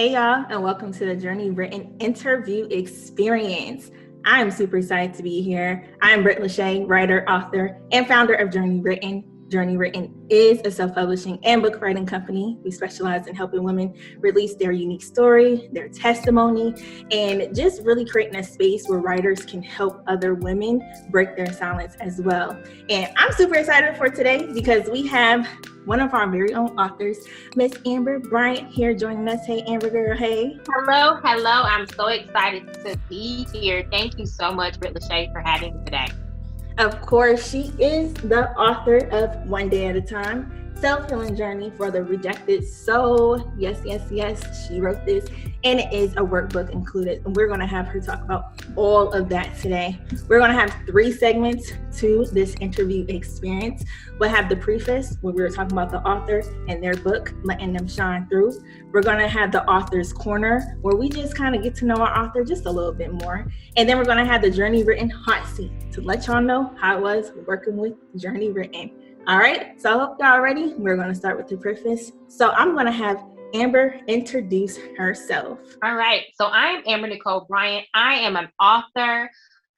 Hey y'all, and welcome to the Journey Written interview experience. I'm super excited to be here. I'm Brit, Lashae, writer, author, and founder of Journey Written. Journey Written is a self-publishing and book writing company. We specialize in helping women release their unique story, their testimony, and just really creating a space where writers can help other women break their silence as well. And I'm super excited for today because we have one of our very own authors, Miss Amber Bryant, here joining us. Hey, Amber girl, hey. Hello. I'm so excited to be here. Thank you so much, Brit Lashae, for having me today. Of course, she is the author of One Day at a Time, Self-Healing Journey for the Rejected Soul. Yes, she wrote this, and it is a workbook included. And we're going to have her talk about all of that today. We're going to have 3 segments to this interview experience. We'll have the preface, where we were talking about the author and their book, letting them shine through. We're going to have the author's corner, where we just kind of get to know our author just a little bit more. And then we're going to have the Journey Written hot seat to let y'all know how it was working with Journey Written. All right, so I hope y'all ready. We're going to start with the preface. So I'm going to have Amber introduce herself. All right, so I'm Amber Nicole Bryant. I am an author.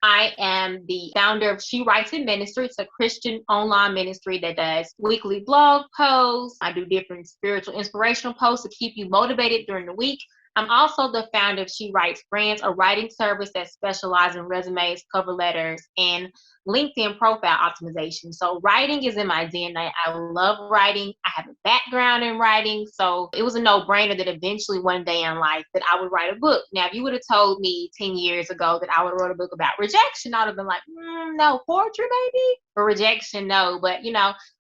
I am the founder of She Writes in Ministry. It's a Christian online ministry that does weekly blog posts. I do different spiritual inspirational posts to keep you motivated during the week. I'm also the founder of She Writes Brands, a writing service that specializes in resumes, cover letters, and LinkedIn profile optimization. So writing is in my DNA. I love writing. I have a background in writing. So it was a no-brainer that eventually one day in life that I would write a book. Now, if you would have told me 10 years ago that I would write a book about rejection, I would have been like, no, poetry, baby? Or rejection, no. But,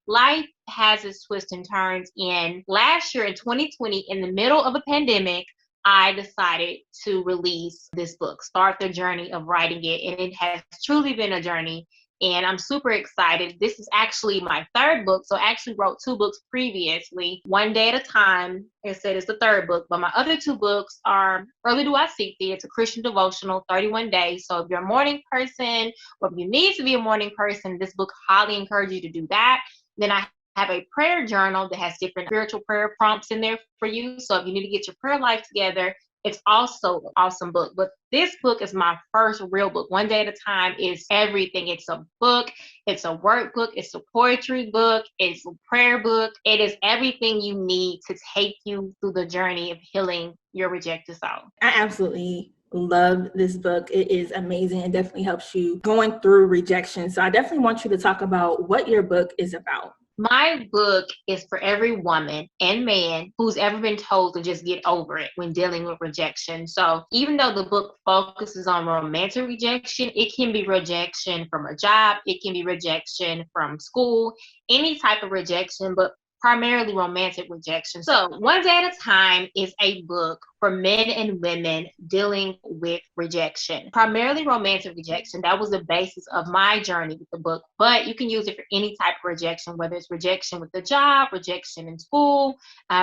life has its twists and turns. And last year in 2020, in the middle of a pandemic, I decided to release this book, start the journey of writing it. And it has truly been a journey. And I'm super excited. This is actually my 3rd book. So I actually wrote 2 books previously, One Day at a Time. I said it's the 3rd book, but my other 2 books are Early Do I Seek Thee. It's a Christian devotional, 31 days. So if you're a morning person, or if you need to be a morning person, this book highly encourages you to do that. Then I have a prayer journal that has different spiritual prayer prompts in there for you. So if you need to get your prayer life together, it's also an awesome book. But this book is my first real book. One Day at a Time is everything. It's a book. It's a workbook. It's a poetry book. It's a prayer book. It is everything you need to take you through the journey of healing your rejected soul. I absolutely love this book. It is amazing and definitely helps you going through rejection. So I definitely want you to talk about what your book is about. My book is for every woman and man who's ever been told to just get over it when dealing with rejection. So even though the book focuses on romantic rejection, it can be rejection from a job, it can be rejection from school, any type of rejection, but primarily romantic rejection. So One Day at a Time is a book for men and women dealing with rejection, primarily romantic rejection. That was the basis of my journey with the book, but you can use it for any type of rejection, whether it's rejection with the job, rejection in school,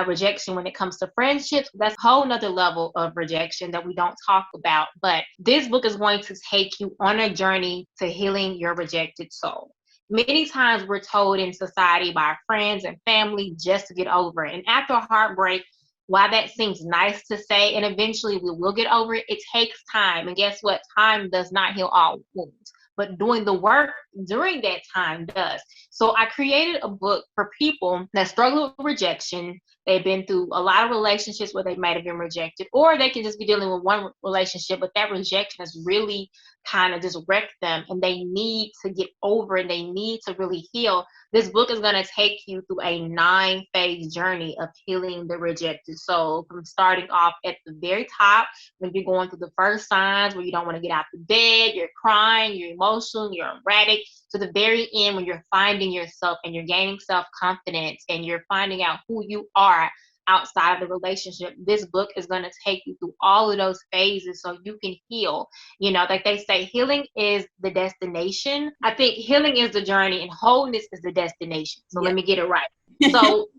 rejection when it comes to friendships. That's a whole nother level of rejection that we don't talk about. But this book is going to take you on a journey to healing your rejected soul. Many times we're told in society by our friends and family just to get over it. And after a heartbreak, while that seems nice to say, and eventually we will get over it, it takes time. And guess what? Time does not heal all wounds, but doing the work during that time does. So I created a book for people that struggle with rejection. They've been through a lot of relationships where they might have been rejected, or they can just be dealing with one relationship, but that rejection has really kind of just wrecked them and they need to get over it. They need to really heal. This book is going to take you through a 9-phase journey of healing the rejected soul, from starting off at the very top when you're going through the first signs where you don't want to get out the bed, you're crying, you're emotional, you're erratic, to the very end when you're finding yourself and you're gaining self-confidence and you're finding out who you are outside of the relationship. This book is going to take you through all of those phases so you can heal. Like they say, healing is the destination. I think healing is the journey and wholeness is the destination. So Let me get it right. So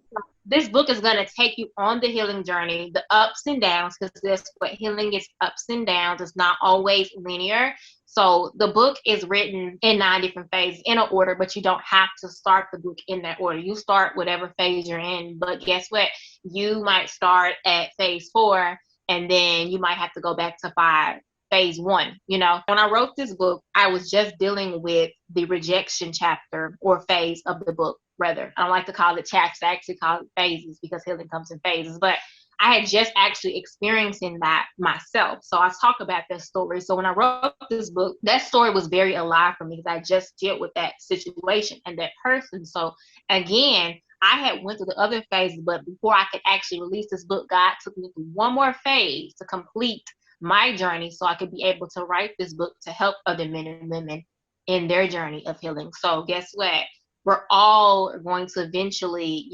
this book is going to take you on the healing journey, the ups and downs, because that's what healing is, ups and downs. It's not always linear. So the book is written in 9 different phases in an order, but you don't have to start the book in that order. You start whatever phase you're in, but guess what? You might start at phase 4 and then you might have to go back to phase one. When I wrote this book, I was just dealing with the rejection chapter or phase of the book, rather. I don't like to call it chapters, I actually call it phases because healing comes in phases. But I had just actually experiencing that myself. So I talk about that story. So when I wrote this book, that story was very alive for me because I just dealt with that situation and that person. So again, I had went through the other phases, but before I could actually release this book, God took me through one more phase to complete my journey so I could be able to write this book to help other men and women in their journey of healing. So guess what? We're all going to eventually,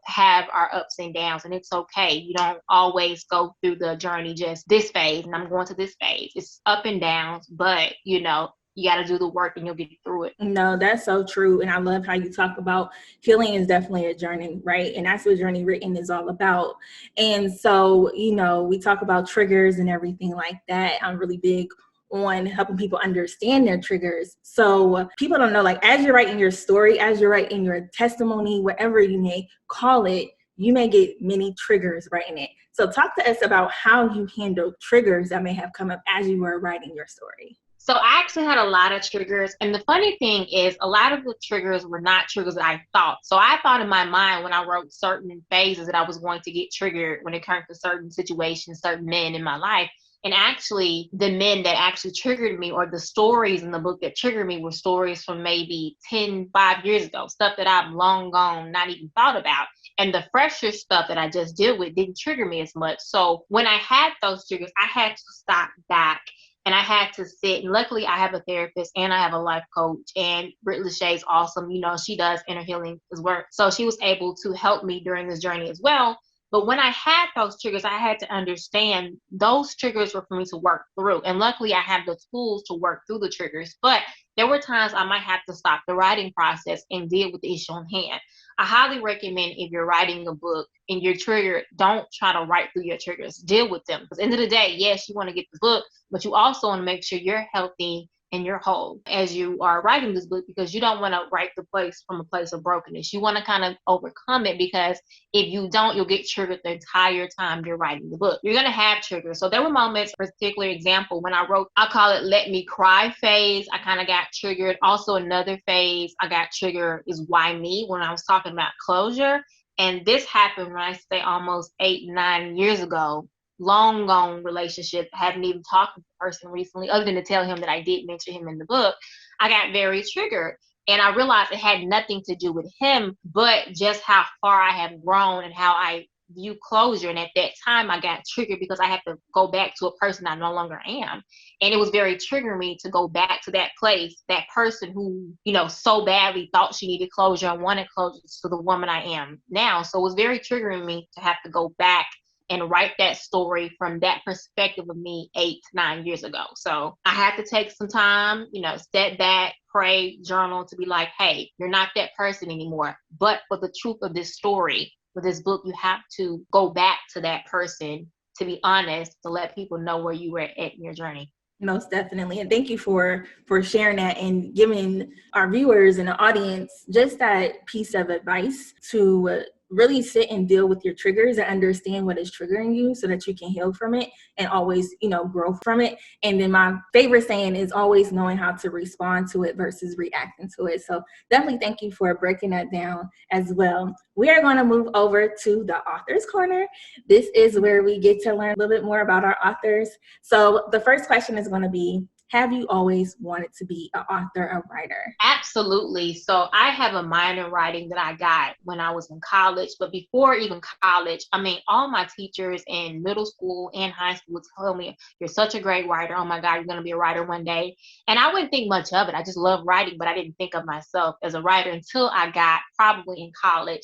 have our ups and downs, and it's okay. You don't always go through the journey just this phase, and I'm going to this phase. It's up and downs, but you got to do the work and you'll get through it. No, that's so true. And I love how you talk about healing is definitely a journey, right? And that's what Journey Written is all about. And so, we talk about triggers and everything like that. I'm really big on helping people understand their triggers. So people don't know, like, as you're writing your story, as you're writing your testimony, whatever you may call it, you may get many triggers writing it. So talk to us about how you handle triggers that may have come up as you were writing your story. So I actually had a lot of triggers. And the funny thing is a lot of the triggers were not triggers that I thought. So I thought in my mind when I wrote certain phases that I was going to get triggered when it comes to certain situations, certain men in my life. And actually the men that actually triggered me, or the stories in the book that triggered me, were stories from maybe 5 years ago, stuff that I've long gone, not even thought about. And the fresher stuff that I just dealt with didn't trigger me as much. So when I had those triggers, I had to stop back. And I had to sit, and luckily I have a therapist and I have a life coach, and Brit Lashae is awesome. She does inner healing as well. So she was able to help me during this journey as well. But when I had those triggers, I had to understand those triggers were for me to work through. And luckily I have the tools to work through the triggers. But there were times I might have to stop the writing process and deal with the issue on hand. I highly recommend, if you're writing a book and you're triggered, don't try to write through your triggers. Deal with them. Because at the end of the day, yes, you want to get the book, but you also want to make sure you're healthy and you're whole as you are writing this book, because you don't want to write the place from a place of brokenness. You want to kind of overcome it, because if you don't, you'll get triggered the entire time you're writing the book. You're going to have triggers. So there were moments, for particular example, when I wrote, I call it Let Me Cry phase, I kind of got triggered. Also another phase I got triggered is Why Me, when I was talking about closure. And this happened when I say almost 8-9 years ago. Long gone relationship, haven't even talked to the person recently, other than to tell him that I did mention him in the book. I got very triggered, and I realized it had nothing to do with him, but just how far I have grown and how I view closure. And at that time I got triggered because I had to go back to a person I no longer am, and it was very triggering me to go back to that place, that person who so badly thought she needed closure and wanted closure, to the woman I am now. So it was very triggering me to have to go back and write that story from that perspective of me 8-9 years ago. So I had to take some time, step back, pray, journal, to be like, hey, you're not that person anymore. But for the truth of this story, for this book, you have to go back to that person, to be honest, to let people know where you were at in your journey. Most definitely. And thank you for sharing that and giving our viewers and the audience just that piece of advice to really sit and deal with your triggers and understand what is triggering you so that you can heal from it and always, grow from it. And then my favorite saying is always knowing how to respond to it versus reacting to it. So definitely thank you for breaking that down as well. We are going to move over to the Author's Corner. This is where we get to learn a little bit more about our authors. So the first question is going to be, have you always wanted to be an author, a writer? Absolutely. So I have a minor in writing that I got when I was in college. But before even college, all my teachers in middle school and high school would tell me, you're such a great writer. Oh my God, you're going to be a writer one day. And I wouldn't think much of it. I just love writing, but I didn't think of myself as a writer until I got probably in college.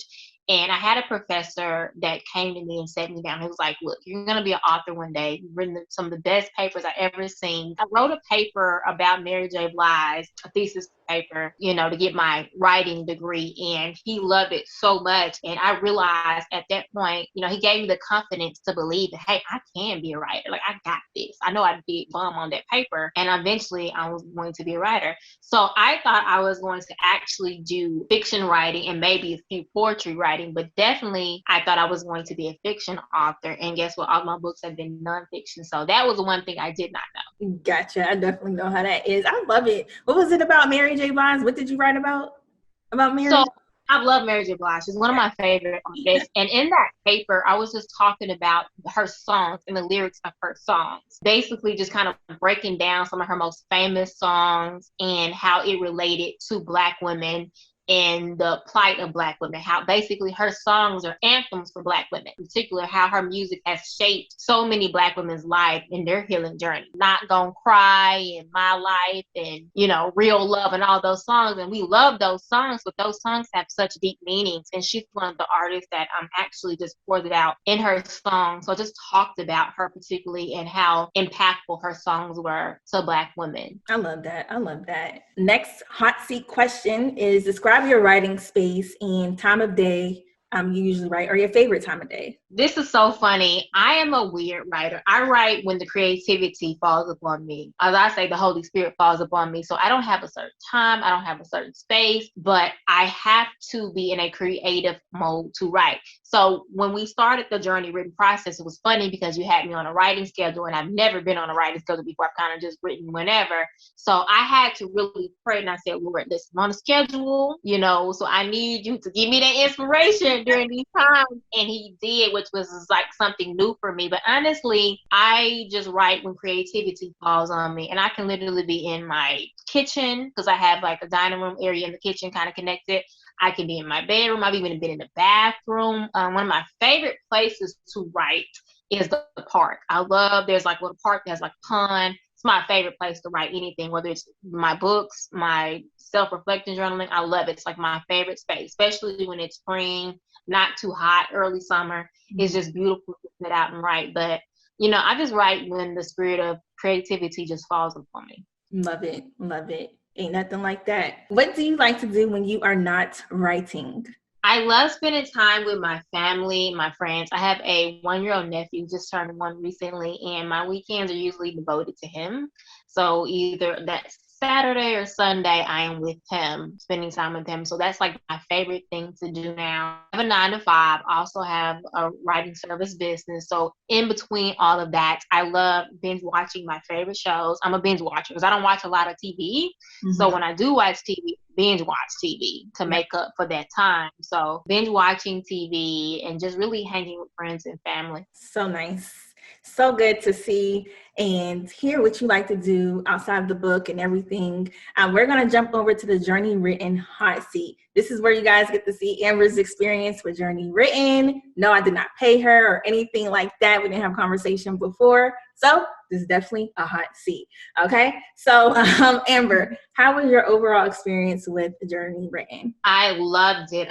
And I had a professor that came to me and sat me down. He was like, look, you're going to be an author one day. You've written some of the best papers I've ever seen. I wrote a paper about Mary J. Blige, a thesis paper, to get my writing degree. And he loved it so much. And I realized at that point, he gave me the confidence to believe that, hey, I can be a writer. Like, I got this. I know I did bum on that paper. And eventually I was going to be a writer. So I thought I was going to actually do fiction writing and maybe a few poetry writing, but definitely I thought I was going to be a fiction author. And guess what? All my books have been nonfiction. So that was the one thing I did not know. Gotcha. I definitely know how that is. I love it. What was it about Mary J. Blige? What did you write about Mary? So I love Mary J. Blige. She's one of my favorite artists. And in that paper, I was just talking about her songs and the lyrics of her songs. Basically, just kind of breaking down some of her most famous songs and how it related to Black women and the plight of Black women, how basically her songs are anthems for Black women, in particular how her music has shaped so many Black women's life in their healing journey. Not Gonna Cry and My Life and, Real Love and all those songs. And we love those songs, but those songs have such deep meanings. And she's one of the artists that actually just poured it out in her songs. So I just talked about her particularly and how impactful her songs were to Black women. I love that. Next hot seat question is, describe your writing space and time of day you usually write, or your favorite time of day. This is so funny. I am a weird writer. I write when the creativity falls upon me. As I say, the Holy Spirit falls upon me. So I don't have a certain time. I don't have a certain space, but I have to be in a creative mode to write. So when we started the Journey Written process, it was funny because you had me on a writing schedule, and I've never been on a writing schedule before. I've kind of just written whenever. So I had to really pray, and I said, Lord, listen, I'm on a schedule, so I need you to give me that inspiration during these times. And he did, which was like something new for me. But honestly, I just write when creativity falls on me. And I can literally be in my kitchen because I have like a dining room area in the kitchen kind of connected. I can be in my bedroom. I've even been in the bathroom. One of my favorite places to write is the park. There's like a little park that has like a pond. It's my favorite place to write anything, whether it's my books, my self-reflecting journaling. I love it. It's like my favorite space, especially when it's spring, not too hot, early summer. Mm-hmm. It's just beautiful to sit out and write. But, I just write when the spirit of creativity just falls upon me. Love it. Ain't nothing like that. What do you like to do when you are not writing? I love spending time with my family, my friends. I have a 1-year-old nephew, just turned 1 recently, and my weekends are usually devoted to him. So either that's Saturday or Sunday, I am with him, spending time with him. So that's like my favorite thing to do now. I have a 9 to 5. I also have a writing service business. So in between all of that, I love binge watching my favorite shows. I'm a binge watcher because I don't watch a lot of TV. Mm-hmm. So when I do watch TV, binge watch TV to make up for that time. So binge watching TV and just really hanging with friends and family. So nice. So good to see and hear what you like to do outside of the book and everything. We're going to jump over to the Journey Written hot seat. This is where you guys get to see Amber's experience with Journey Written. No, I did not pay her or anything like that. We didn't have a conversation before. So this is definitely a hot seat. Okay. So Amber, how was your overall experience with Journey Written? I loved it.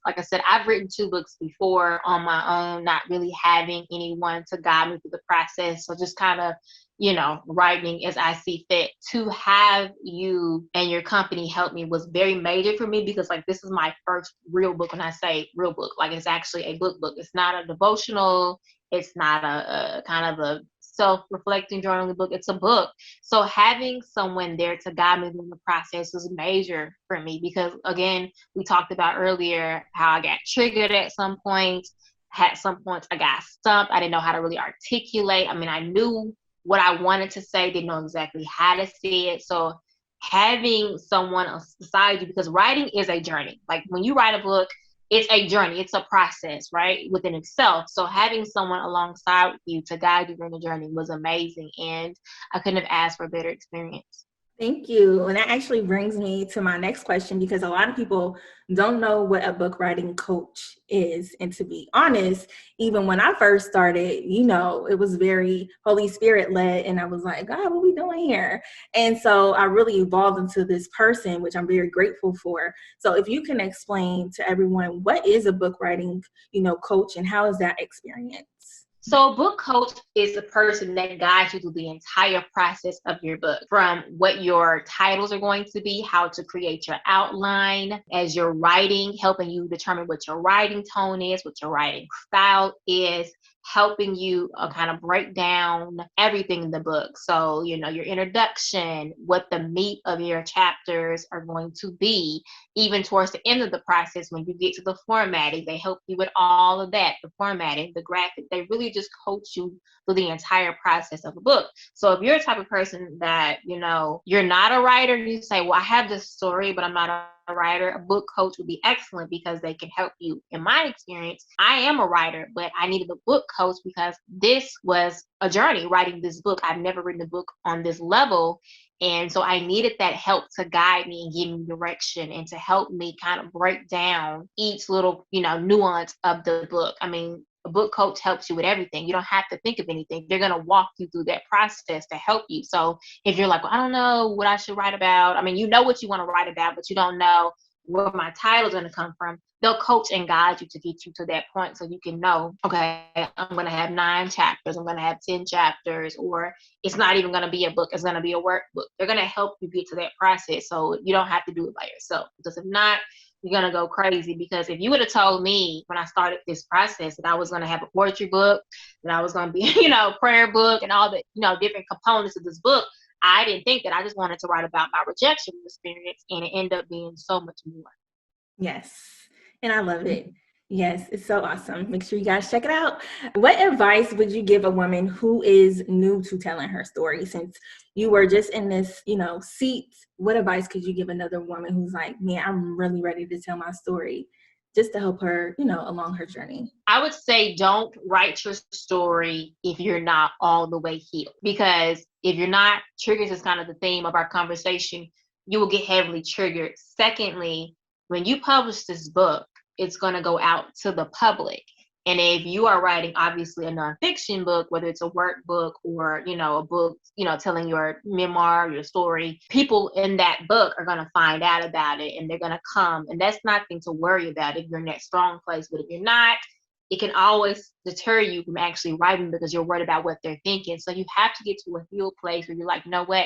Like I said, I've written 2 books before on my own, not really having anyone to guide me through the process. So just kind of, writing as I see fit. To have you and your company help me was very major for me because like this is my first real book. When I say real book, like it's actually a book. It's not a devotional. It's not a kind of a self-reflecting journaling book. It's a book. So having someone there to guide me through the process was major for me because again, we talked about earlier how I got triggered at some point. At some points I got stumped. I didn't know how to really articulate. I mean, I knew what I wanted to say, didn't know exactly how to say it. So having someone else beside you, because writing is a journey. Like when you write a book, it's a journey. It's a process, right, within itself. So having someone alongside you to guide you during the journey was amazing. And I couldn't have asked for a better experience. Thank you. And that actually brings me to my next question, because a lot of people don't know what a book writing coach is. And to be honest, even when I first started, it was very Holy Spirit led. And I was like, God, what are we doing here? And so I really evolved into this person, which I'm very grateful for. So if you can explain to everyone, what is a book writing, coach, and how is that experience? So a book coach is the person that guides you through the entire process of your book, from what your titles are going to be, how to create your outline as you're writing, helping you determine what your writing tone is, what your writing style is, helping you kind of break down everything in the book. So, your introduction, what the meat of your chapters are going to be, even towards the end of the process, when you get to the formatting, they help you with all of that, the formatting, the graphic. They really just coach you through the entire process of a book. So if you're a type of person that, you're not a writer, you say, well, I have this story, but I'm not a writer, a book coach would be excellent because they can help you. In my experience, I am a writer, but I needed a book coach because this was a journey writing this book. I've never written a book on this level. And so I needed that help to guide me and give me direction and to help me kind of break down each little, nuance of the book. I mean, a book coach helps you with everything. You don't have to think of anything. They're going to walk you through that process to help you. So if you're like, well, I don't know what I should write about. I mean, you know what you want to write about, but you don't know where my title is going to come from. They'll coach and guide you to get you to that point so you can know, okay, I'm going to have 9 chapters. I'm going to have 10 chapters, or it's not even going to be a book. It's going to be a workbook. They're going to help you get to that process so you don't have to do it by yourself. Because if not, you're going to go crazy. Because if you would have told me when I started this process that I was going to have a poetry book, that I was going to be, prayer book and all the, different components of this book, I didn't think that. I just wanted to write about my rejection experience, and it ended up being so much more. Yes. And I love it. Yes, it's so awesome. Make sure you guys check it out. What advice would you give a woman who is new to telling her story? Since you were just in this, seat, what advice could you give another woman who's like, man, I'm really ready to tell my story, just to help her, along her journey? I would say don't write your story if you're not all the way healed. Because if you're not, triggers is kind of the theme of our conversation, you will get heavily triggered. Secondly, when you publish this book, it's going to go out to the public. And if you are writing, obviously, a nonfiction book, whether it's a workbook or, a book, telling your memoir, your story, people in that book are going to find out about it and they're going to come. And that's nothing to worry about if you're in that strong place. But if you're not, it can always deter you from actually writing because you're worried about what they're thinking. So you have to get to a healed place where you're like, you know what?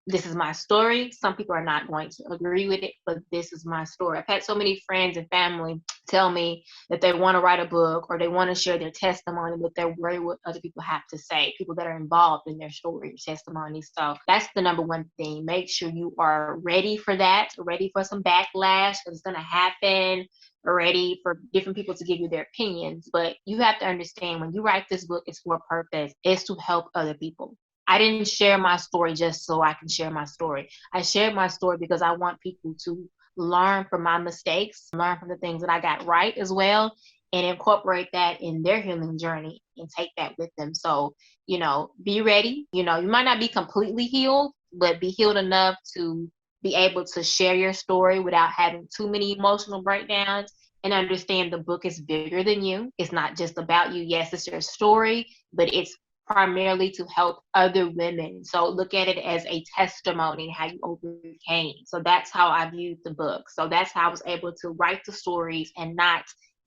This is my story. Some people are not going to agree with it, but this is my story. I've had so many friends and family tell me that they want to write a book or they want to share their testimony, but they're worried what other people have to say, people that are involved in their story or testimony. So that's the number one thing. Make sure you are ready for that, ready for some backlash because it's going to happen, ready for different people to give you their opinions. But you have to understand when you write this book, it's for a purpose. It's to help other people. I didn't share my story just so I can share my story. I shared my story because I want people to learn from my mistakes, learn from the things that I got right as well, and incorporate that in their healing journey and take that with them. So, be ready. You might not be completely healed, but be healed enough to be able to share your story without having too many emotional breakdowns, and understand the book is bigger than you. It's not just about you. Yes, it's your story, but it's primarily to help other women. So look at it as a testimony, how you overcame. So that's how I viewed the book. So that's how I was able to write the stories and not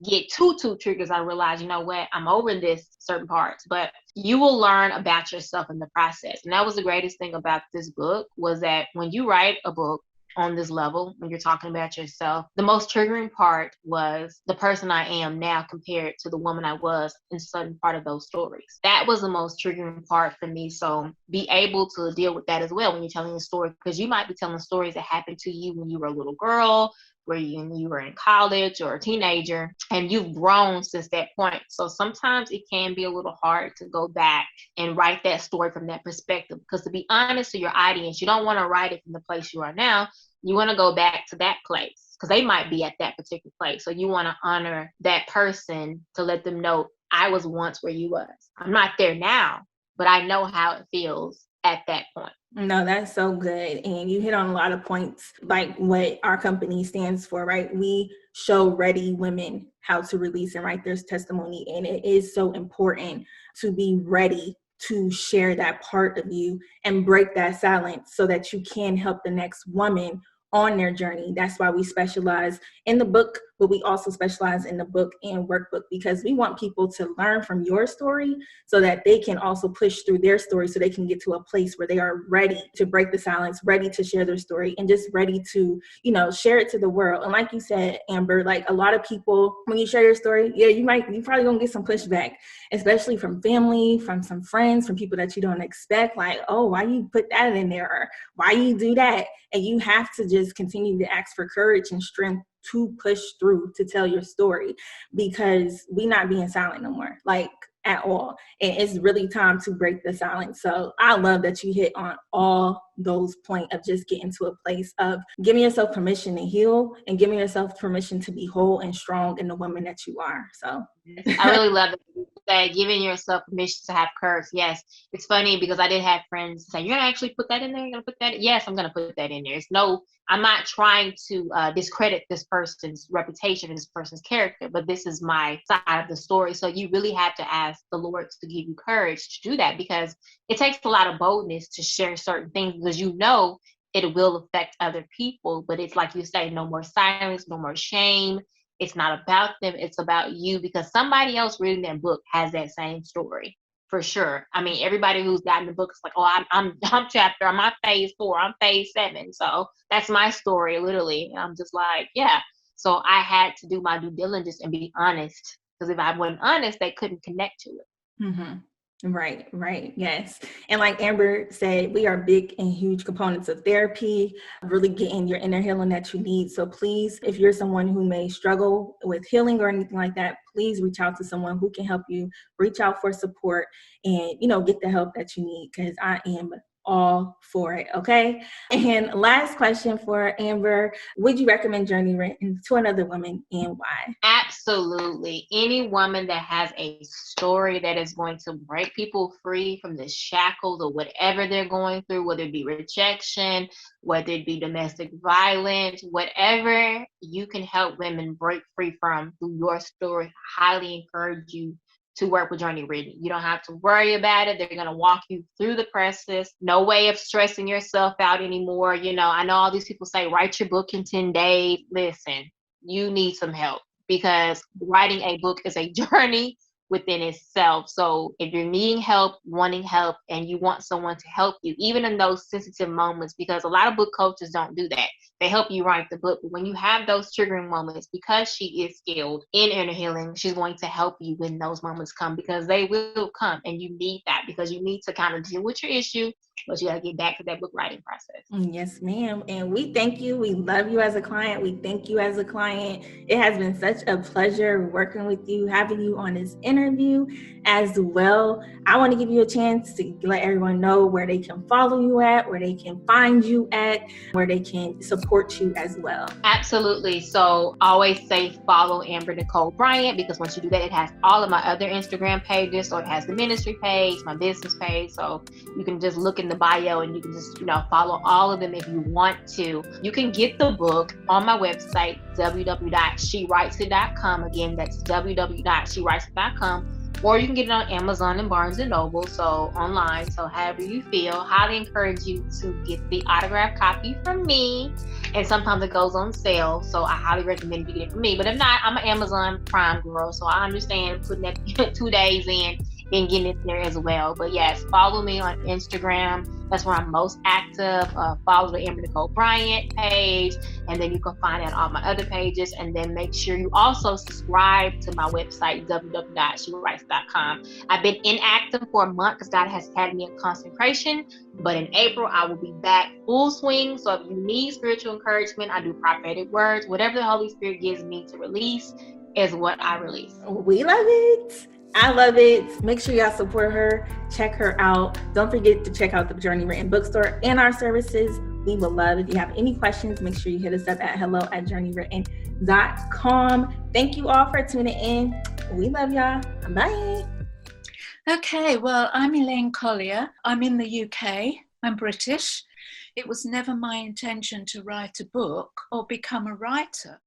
get too triggers. I realized, you know what, I'm over this certain parts, but you will learn about yourself in the process. And that was the greatest thing about this book, was that when you write a book on this level, when you're talking about yourself, the most triggering part was the person I am now compared to the woman I was in certain part of those stories. That was the most triggering part for me. So be able to deal with that as well when you're telling a story, because you might be telling stories that happened to you when you were a little girl, where you were in college or a teenager, and you've grown since that point. So sometimes it can be a little hard to go back and write that story from that perspective, because to be honest to your audience, you don't want to write it from the place you are now. You want to go back to that place because they might be at that particular place. So you want to honor that person to let them know, I was once where you was. I'm not there now, but I know how it feels at that point. No, that's so good. And you hit on a lot of points, like what our company stands for, right? We show ready women how to release and write their testimony. And it is so important to be ready to share that part of you and break that silence so that you can help the next woman on their journey. That's why we specialize in the book but we also specialize in the book and workbook because we want people to learn from your story so that they can also push through their story so they can get to a place where they are ready to break the silence, ready to share their story, and just ready to, share it to the world. And like you said, Amber, like a lot of people, when you share your story, you probably gonna get some pushback, especially from family, from some friends, from people that you don't expect, like, oh, why you put that in there? Or why you do that? And you have to just continue to ask for courage and strength to push through to tell your story, because we not being silent no more, like at all. And it's really time to break the silence. So I love that you hit on all those points of just getting to a place of giving yourself permission to heal and giving yourself permission to be whole and strong in the woman that you are. So I really love it. That giving yourself permission to have courage. Yes. It's funny because I did have friends say, you're going to actually put that in there? You're going to put that? Yes, I'm going to put that in there. I'm not trying to discredit this person's reputation and this person's character, but this is my side of the story. So you really have to ask the Lord to give you courage to do that, because it takes a lot of boldness to share certain things, because it will affect other people. But it's like you say, no more silence, no more shame. It's not about them. It's about you, because somebody else reading that book has that same story for sure. I mean, everybody who's gotten the book is like, oh, I'm phase 4, I'm phase 7. So that's my story, literally. And I'm just like, yeah. So I had to do my due diligence and be honest, because if I wasn't honest, they couldn't connect to it. Mm-hmm. Right. Yes. And like Amber said, we are big and huge components of therapy, really getting your inner healing that you need. So please, if you're someone who may struggle with healing or anything like that, please reach out to someone who can help you, reach out for support, and, get the help that you need, because I am all for it. Okay. And last question for Amber, would you recommend Journey written to another woman, and why? Absolutely. Any woman that has a story that is going to break people free from the shackles or whatever they're going through, whether it be rejection, whether it be domestic violence, whatever you can help women break free from through your story, highly encourage you to work with Journey Written. You don't have to worry about it. They're going to walk you through the process. No way of stressing yourself out anymore. I know all these people say, write your book in 10 days. Listen, you need some help, because writing a book is a journey within itself. So if you're needing help, wanting help, and you want someone to help you, even in those sensitive moments, because a lot of book coaches don't do that. They help you write the book. But when you have those triggering moments, because she is skilled in inner healing, she's going to help you when those moments come, because they will come, and you need that, because you need to kind of deal with your issue, but you got to get back to that book writing process. Yes, ma'am. And we thank you. We love you as a client. We thank you as a client. It has been such a pleasure working with you, having you on this interview as well. I want to give you a chance to let everyone know where they can follow you at, where they can find you at, where they can support you as well. Absolutely. So always say follow Amber Nicole Bryant, because once you do that, it has all of my other Instagram pages. So it has the ministry page, my business page. So you can just look in the bio and you can just, follow all of them if you want to. You can get the book on my website, www.shewriteit.com. Again, that's www.shewriteit.com. Or you can get it on Amazon and Barnes & Noble, so online. So however you feel, highly encourage you to get the autographed copy from me. And sometimes it goes on sale, so I highly recommend you get it from me. But if not, I'm an Amazon Prime girl, so I understand putting that 2 days in and getting it there as well. But yes, follow me on Instagram. That's where I'm most active. Follow the Amber Nicole Bryant page, and then you can find it on all my other pages. And then make sure you also subscribe to my website, www.shewriteit.com. I've been inactive for a month because God has had me in consecration, but in April I will be back full swing. So if you need spiritual encouragement, I do prophetic words. Whatever the Holy Spirit gives me to release is what I release. We love it. I love it. Make sure y'all support her. Check her out. Don't forget to check out the Journey Written bookstore and our services. We will love. If you have any questions, make sure you hit us up at hello@journeywritten.com. Thank you all for tuning in. We love y'all. Bye. Okay, well, I'm Elaine Collier. I'm in the UK. I'm British. It was never my intention to write a book or become a writer.